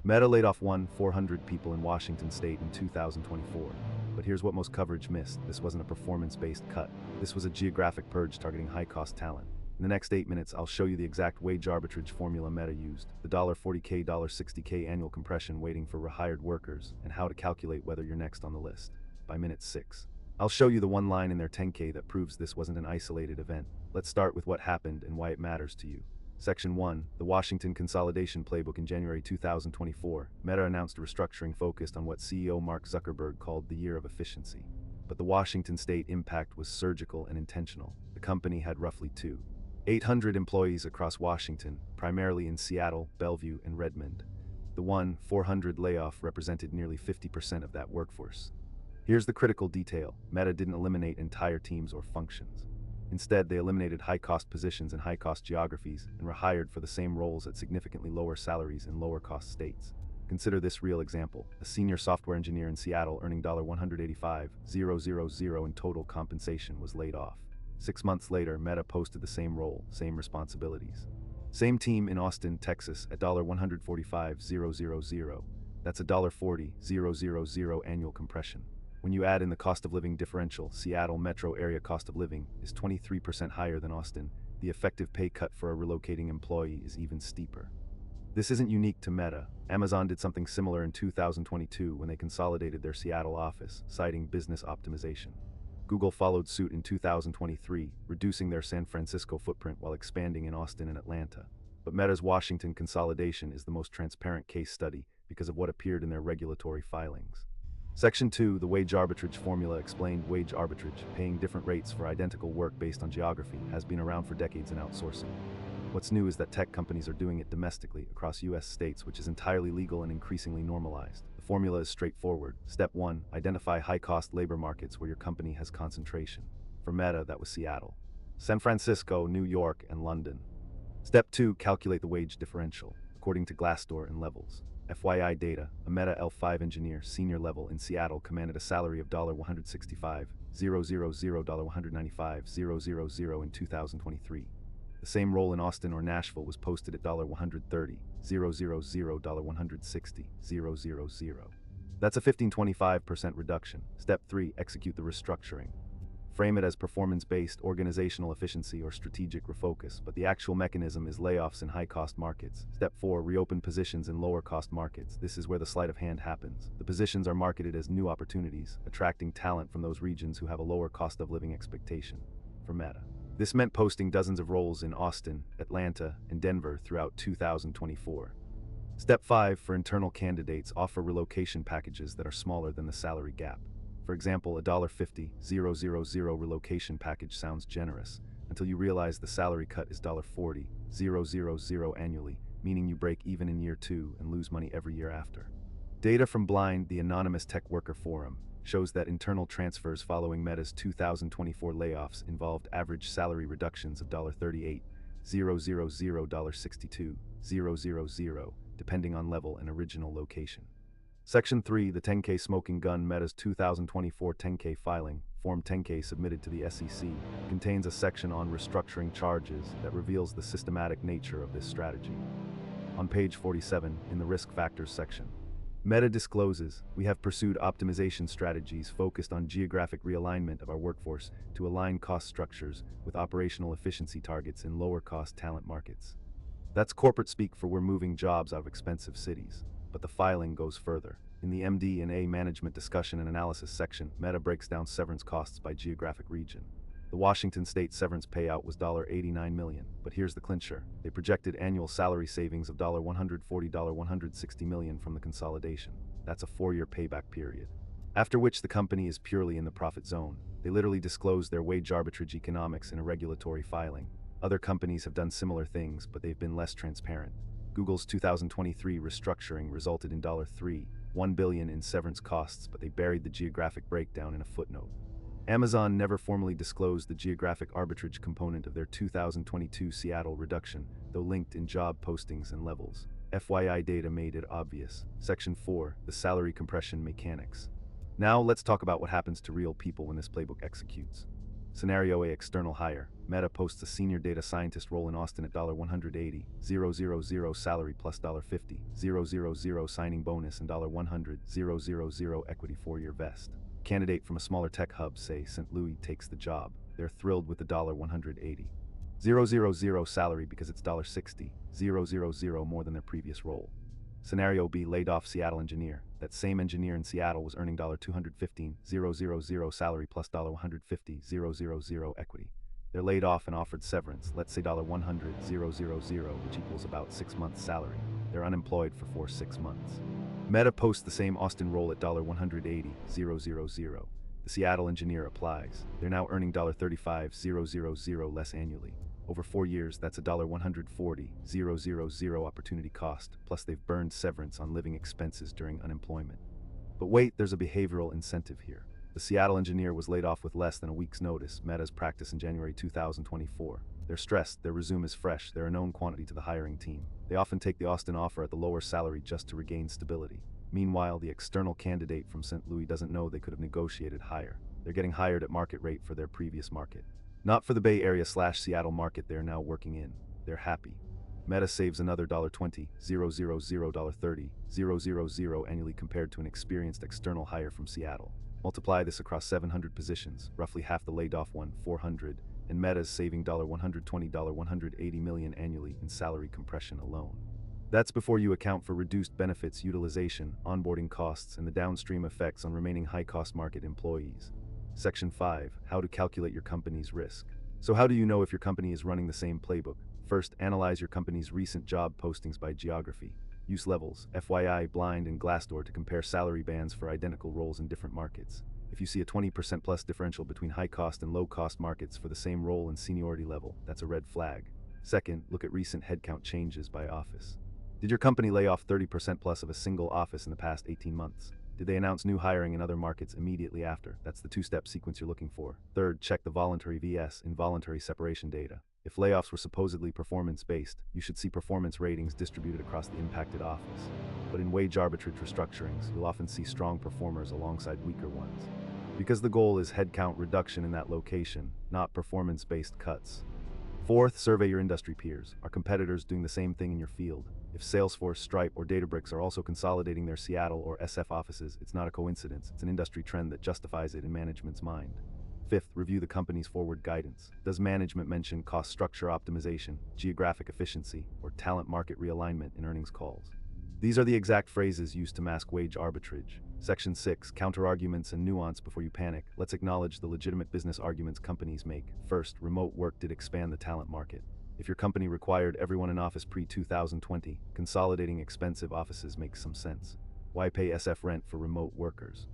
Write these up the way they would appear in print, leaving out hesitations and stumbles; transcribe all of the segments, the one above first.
Meta laid off 400 people in Washington state in 2024. But here's what most coverage missed. This wasn't a performance-based cut. This was a geographic purge targeting high-cost talent. In the next 8 minutes, I'll show you the exact wage arbitrage formula Meta used, the $40K, $60K annual compression waiting for rehired workers, and how to calculate whether you're next on the list. By minute 6. I'll show you the one line in their 10K that proves this wasn't an isolated event. Let's start with what happened and why it matters to you. Section 1, the Washington Consolidation Playbook. In January 2024, Meta announced a restructuring focused on what CEO Mark Zuckerberg called the year of efficiency. But the Washington state impact was surgical and intentional. The company had roughly 800 employees across Washington, primarily in Seattle, Bellevue, and Redmond. The 400 layoff represented nearly 50% of that workforce. Here's the critical detail. Meta didn't eliminate entire teams or functions. Instead, they eliminated high-cost positions in high-cost geographies and rehired for the same roles at significantly lower salaries in lower-cost states. Consider this real example. A senior software engineer in Seattle earning $185,000 in total compensation was laid off. 6 months later, Meta posted the same role, same responsibilities. Same team in Austin, Texas at $145,000. That's a $40,000 annual compression. When you add in the cost of living differential, Seattle metro area cost of living is 23% higher than Austin. The effective pay cut for a relocating employee is even steeper. This isn't unique to Meta. Amazon did something similar in 2022 when they consolidated their Seattle office, citing business optimization. Google followed suit in 2023, reducing their San Francisco footprint while expanding in Austin and Atlanta. But Meta's Washington consolidation is the most transparent case study because of what appeared in their regulatory filings. Section 2, the wage arbitrage formula explained. Wage arbitrage, paying different rates for identical work based on geography, has been around for decades in outsourcing. What's new is that tech companies are doing it domestically across US states, which is entirely legal and increasingly normalized. The formula is straightforward. Step 1, identify high-cost labor markets where your company has concentration. For Meta, that was Seattle, San Francisco, New York, and London. Step 2, calculate the wage differential, according to Glassdoor and levels. FYI data, a Meta L5 engineer, senior level in Seattle commanded a salary of $165,000, $195,000 in 2023. The same role in Austin or Nashville was posted at $130,000, $160,000. That's a 15-25% reduction. Step 3, execute the restructuring. Frame it as performance-based, organizational efficiency, or strategic refocus, but the actual mechanism is layoffs in high-cost markets. Step 4, reopen positions in lower-cost markets. This is where the sleight of hand happens. The positions are marketed as new opportunities, attracting talent from those regions who have a lower cost of living expectation. For Meta, this meant posting dozens of roles in Austin, Atlanta, and Denver throughout 2024. Step 5, for internal candidates, offer relocation packages that are smaller than the salary gap. For example, a $50,000 relocation package sounds generous until you realize the salary cut is $40,000 annually, meaning you break even in year 2 and lose money every year after. Data from Blind, the anonymous tech worker forum, shows that internal transfers following Meta's 2024 layoffs involved average salary reductions of $38,000, $62,000, depending on level and original location. Section 3, the 10K smoking gun. Meta's 2024 10K filing, Form 10K submitted to the SEC, contains a section on restructuring charges that reveals the systematic nature of this strategy. On page 47, in the risk factors section, Meta discloses, we have pursued optimization strategies focused on geographic realignment of our workforce to align cost structures with operational efficiency targets in lower-cost talent markets. That's corporate speak for we're moving jobs out of expensive cities. But the filing goes further. In the MD&A management discussion and analysis section, Meta breaks down severance costs by geographic region. The Washington state severance payout was $89 million, but here's the clincher. They projected annual salary savings of $140, $160 million from the consolidation. That's a 4-year payback period, after which the company is purely in the profit zone. They literally disclose their wage arbitrage economics in a regulatory filing. Other companies have done similar things, but they've been less transparent. Google's 2023 restructuring resulted in $1 billion in severance costs, but they buried the geographic breakdown in a footnote. Amazon never formally disclosed the geographic arbitrage component of their 2022 Seattle reduction, though linked in job postings and levels. FYI data made it obvious. Section 4, the salary compression mechanics. Now let's talk about what happens to real people when this playbook executes. Scenario A, external hire. Meta posts a senior data scientist role in Austin at $180,000 salary plus $50,000 signing bonus and $100,000 equity 4-year vest. Candidate from a smaller tech hub, say St. Louis, takes the job. They're thrilled with the $180,000 salary because it's $60,000 more than their previous role. Scenario B, laid off Seattle engineer. That same engineer in Seattle was earning $215,000 salary plus $150,000 equity. They're laid off and offered severance, let's say $100,000, which equals about 6 months' salary. They're unemployed for 6 months. Meta posts the same Austin role at $180,000. The Seattle engineer applies. They're now earning $35,000 less annually. Over 4 years, that's $140,000 opportunity cost, plus they've burned severance on living expenses during unemployment. But wait, there's a behavioral incentive here. The Seattle engineer was laid off with less than a week's notice, Meta's practice in January 2024. They're stressed, their resume is fresh, they're a known quantity to the hiring team. They often take the Austin offer at the lower salary just to regain stability. Meanwhile, the external candidate from St. Louis doesn't know they could have negotiated higher. They're getting hired at market rate for their previous market. Not for the Bay Area/Seattle market they're now working in. They're happy. Meta saves another $20,000, $30,000 annually compared to an experienced external hire from Seattle. Multiply this across 700 positions, roughly half the laid off one, 400, and Meta's saving $120, $180 million annually in salary compression alone. That's before you account for reduced benefits utilization, onboarding costs, and the downstream effects on remaining high-cost market employees. Section 5. How to calculate your company's risk. So how do you know if your company is running the same playbook? First, analyze your company's recent job postings by geography. Use levels, FYI, Blind, and Glassdoor to compare salary bands for identical roles in different markets. If you see a 20% plus differential between high-cost and low-cost markets for the same role and seniority level, that's a red flag. Second, look at recent headcount changes by office. Did your company lay off 30% plus of a single office in the past 18 months? Did they announce new hiring in other markets immediately after? That's the two-step sequence you're looking for. Third, check the voluntary vs. involuntary separation data. If layoffs were supposedly performance-based, you should see performance ratings distributed across the impacted office. But in wage arbitrage restructurings, you'll often see strong performers alongside weaker ones. Because the goal is headcount reduction in that location, not performance-based cuts. Fourth, survey your industry peers. Are competitors doing the same thing in your field? If Salesforce, Stripe, or Databricks are also consolidating their Seattle or SF offices, it's not a coincidence, it's an industry trend that justifies it in management's mind. Fifth, review the company's forward guidance. Does management mention cost structure optimization, geographic efficiency, or talent market realignment in earnings calls? These are the exact phrases used to mask wage arbitrage. Section 6, counter-arguments and nuance before you panic. Let's acknowledge the legitimate business arguments companies make. First, remote work did expand the talent market. If your company required everyone in office pre-2020, consolidating expensive offices makes some sense. Why pay SF rent for remote workers?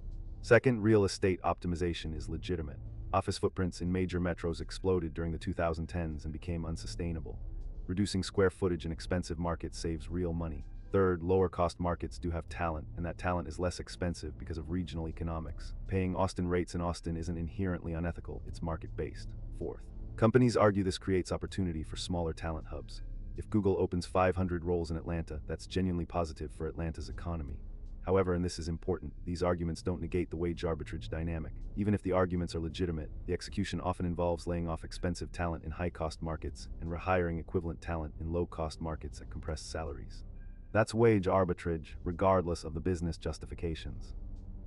Second, real estate optimization is legitimate. Office footprints in major metros exploded during the 2010s and became unsustainable. Reducing square footage in expensive markets saves real money. Third, lower-cost markets do have talent, and that talent is less expensive because of regional economics. Paying Austin rates in Austin isn't inherently unethical, it's market-based. Fourth, companies argue this creates opportunity for smaller talent hubs. If Google opens 500 roles in Atlanta, that's genuinely positive for Atlanta's economy. However, and this is important, these arguments don't negate the wage arbitrage dynamic. Even if the arguments are legitimate, the execution often involves laying off expensive talent in high-cost markets and rehiring equivalent talent in low-cost markets at compressed salaries. That's wage arbitrage, regardless of the business justifications.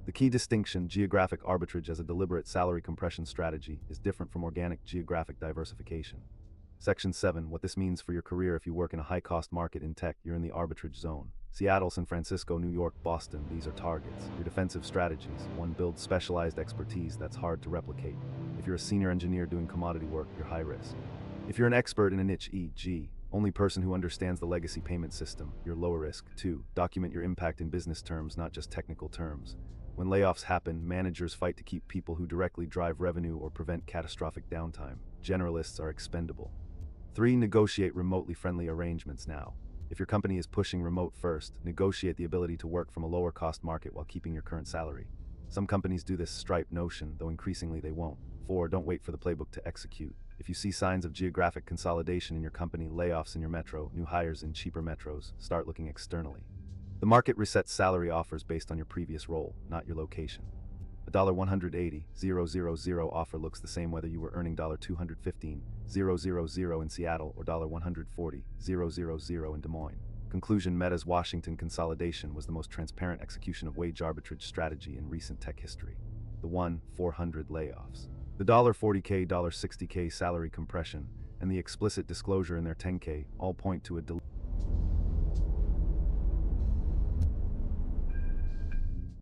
The key distinction, geographic arbitrage as a deliberate salary compression strategy, is different from organic geographic diversification. Section 7, what this means for your career. If you work in a high-cost market in tech, you're in the arbitrage zone. Seattle, San Francisco, New York, Boston, these are targets. Your defensive strategies. One builds specialized expertise that's hard to replicate. If you're a senior engineer doing commodity work, you're high risk. If you're an expert in a niche, e.g., only person who understands the legacy payment system, you're lower risk. 2. Document your impact in business terms, not just technical terms. When layoffs happen, managers fight to keep people who directly drive revenue or prevent catastrophic downtime. Generalists are expendable. 3. Negotiate remotely friendly arrangements now. If your company is pushing remote first, negotiate the ability to work from a lower cost market while keeping your current salary. Some companies do this Stripe Notion, though increasingly they won't. 4. Don't wait for the playbook to execute. If you see signs of geographic consolidation in your company, layoffs in your metro, new hires in cheaper metros, start looking externally. The market resets salary offers based on your previous role, not your location. A $180,000 offer looks the same whether you were earning $215,000 in Seattle or $140,000 in Des Moines. Conclusion: Meta's Washington consolidation was the most transparent execution of wage arbitrage strategy in recent tech history. The 400 layoffs. The $40K, $60K salary compression, and the explicit disclosure in their 10K all point to a